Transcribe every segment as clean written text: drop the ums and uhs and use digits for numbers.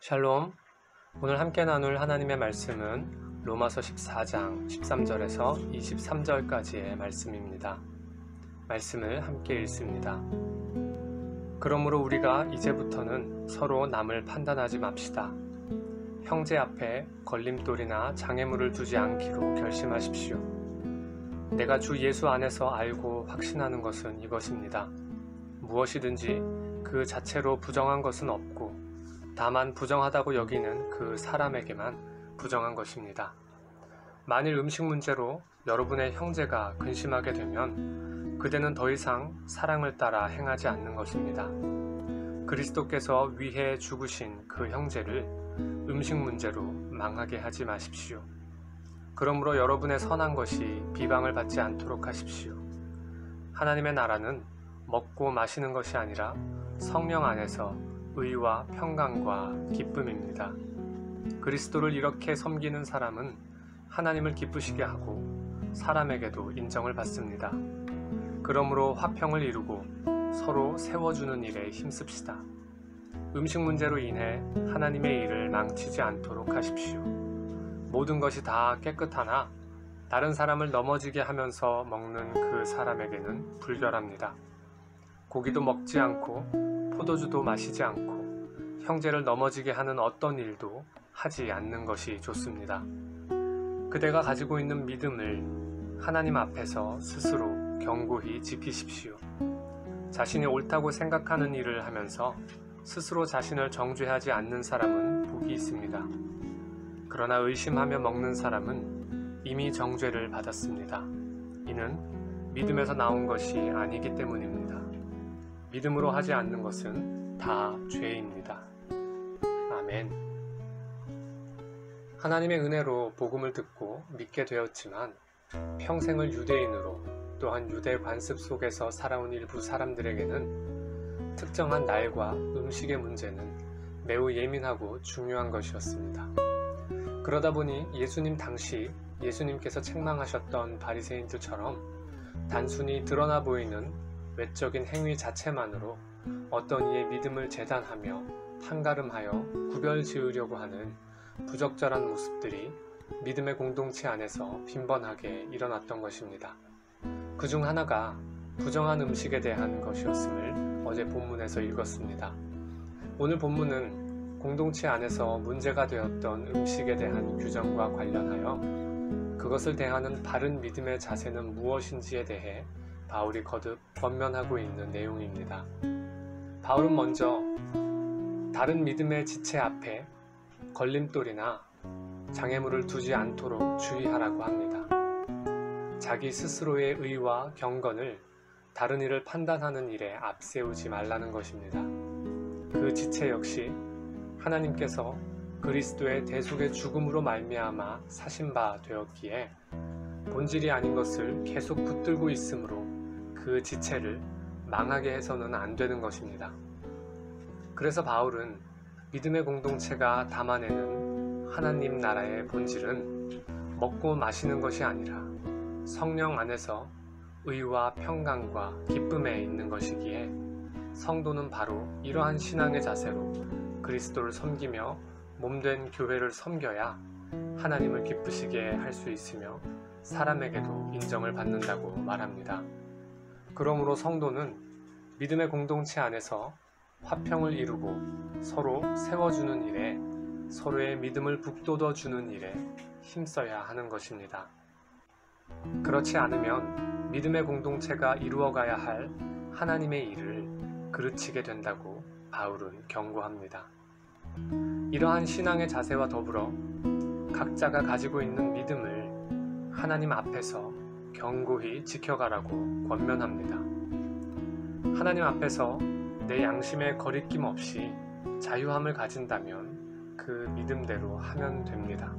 샬롬. 오늘 함께 나눌 하나님의 말씀은 로마서 14장 13절에서 23절까지의 말씀입니다. 말씀을 함께 읽습니다. 그러므로 우리가 이제부터는 서로 남을 판단하지 맙시다. 형제 앞에 걸림돌이나 장애물을 두지 않기로 결심하십시오. 내가 주 예수 안에서 알고 확신하는 것은 이것입니다. 무엇이든지 그 자체로 부정한 것은 없고 다만 부정하다고 여기는 그 사람에게만 부정한 것입니다. 만일 음식 문제로 여러분의 형제가 근심하게 되면 그대는 더 이상 사랑을 따라 행하지 않는 것입니다. 그리스도께서 위해 죽으신 그 형제를 음식 문제로 망하게 하지 마십시오. 그러므로 여러분의 선한 것이 비방을 받지 않도록 하십시오. 하나님의 나라는 먹고 마시는 것이 아니라 성령 안에서 의와 평강과 기쁨입니다. 그리스도를 이렇게 섬기는 사람은 하나님을 기쁘시게 하고 사람에게도 인정을 받습니다. 그러므로 화평을 이루고 서로 세워주는 일에 힘씁시다. 음식 문제로 인해 하나님의 일을 망치지 않도록 하십시오. 모든 것이 다 깨끗하나 다른 사람을 넘어지게 하면서 먹는 그 사람에게는 불결합니다. 고기도 먹지 않고 포도주도 마시지 않고 형제를 넘어지게 하는 어떤 일도 하지 않는 것이 좋습니다. 그대가 가지고 있는 믿음을 하나님 앞에서 스스로 견고히 지키십시오. 자신이 옳다고 생각하는 일을 하면서 스스로 자신을 정죄하지 않는 사람은 복이 있습니다. 그러나 의심하며 먹는 사람은 이미 정죄를 받았습니다. 이는 믿음에서 나온 것이 아니기 때문입니다. 믿음으로 하지 않는 것은 다 죄입니다. 아멘. 하나님의 은혜로 복음을 듣고 믿게 되었지만 평생을 유대인으로 또한 유대 관습 속에서 살아온 일부 사람들에게는 특정한 날과 음식의 문제는 매우 예민하고 중요한 것이었습니다. 그러다 보니 예수님 당시 예수님께서 책망하셨던 바리새인들처럼 단순히 드러나 보이는 외적인 행위 자체만으로 어떤 이의 믿음을 재단하며 판가름하여 구별 지으려고 하는 부적절한 모습들이 믿음의 공동체 안에서 빈번하게 일어났던 것입니다. 그중 하나가 부정한 음식에 대한 것이었음을 어제 본문에서 읽었습니다. 오늘 본문은 공동체 안에서 문제가 되었던 음식에 대한 규정과 관련하여 그것을 대하는 바른 믿음의 자세는 무엇인지에 대해 바울이 거듭 권면하고 있는 내용입니다. 바울은 먼저 다른 믿음의 지체 앞에 걸림돌이나 장애물을 두지 않도록 주의하라고 합니다. 자기 스스로의 의와 경건을 다른 이를 판단하는 일에 앞세우지 말라는 것입니다. 그 지체 역시 하나님께서 그리스도의 대속의 죽음으로 말미암아 사신 바 되었기에 본질이 아닌 것을 계속 붙들고 있으므로 그 지체를 망하게 해서는 안 되는 것입니다. 그래서 바울은 믿음의 공동체가 담아내는 하나님 나라의 본질은 먹고 마시는 것이 아니라 성령 안에서 의와 평강과 기쁨에 있는 것이기에 성도는 바로 이러한 신앙의 자세로 그리스도를 섬기며 몸된 교회를 섬겨야 하나님을 기쁘시게 할 수 있으며 사람에게도 인정을 받는다고 말합니다. 그러므로 성도는 믿음의 공동체 안에서 화평을 이루고 서로 세워주는 일에 서로의 믿음을 북돋워주는 일에 힘써야 하는 것입니다. 그렇지 않으면 믿음의 공동체가 이루어가야 할 하나님의 일을 그르치게 된다고 바울은 경고합니다. 이러한 신앙의 자세와 더불어 각자가 가지고 있는 믿음을 하나님 앞에서 견고히 지켜가라고 권면합니다. 하나님 앞에서 내 양심에 거리낌 없이 자유함을 가진다면 그 믿음대로 하면 됩니다.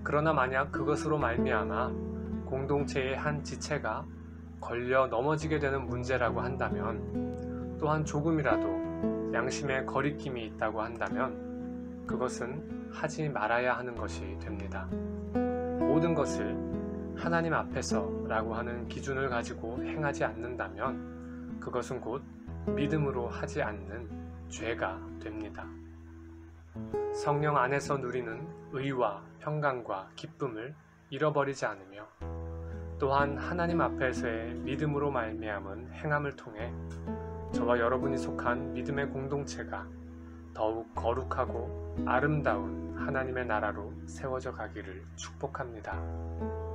그러나 만약 그것으로 말미암아 공동체의 한 지체가 걸려 넘어지게 되는 문제라고 한다면 또한 조금이라도 양심에 거리낌이 있다고 한다면 그것은 하지 말아야 하는 것이 됩니다. 모든 것을 하나님 앞에서 라고 하는 기준을 가지고 행하지 않는다면 그것은 곧 믿음으로 하지 않는 죄가 됩니다. 성령 안에서 누리는 의와 평강과 기쁨을 잃어버리지 않으며 또한 하나님 앞에서의 믿음으로 말미암은 행함을 통해 저와 여러분이 속한 믿음의 공동체가 더욱 거룩하고 아름다운 하나님의 나라로 세워져 가기를 축복합니다.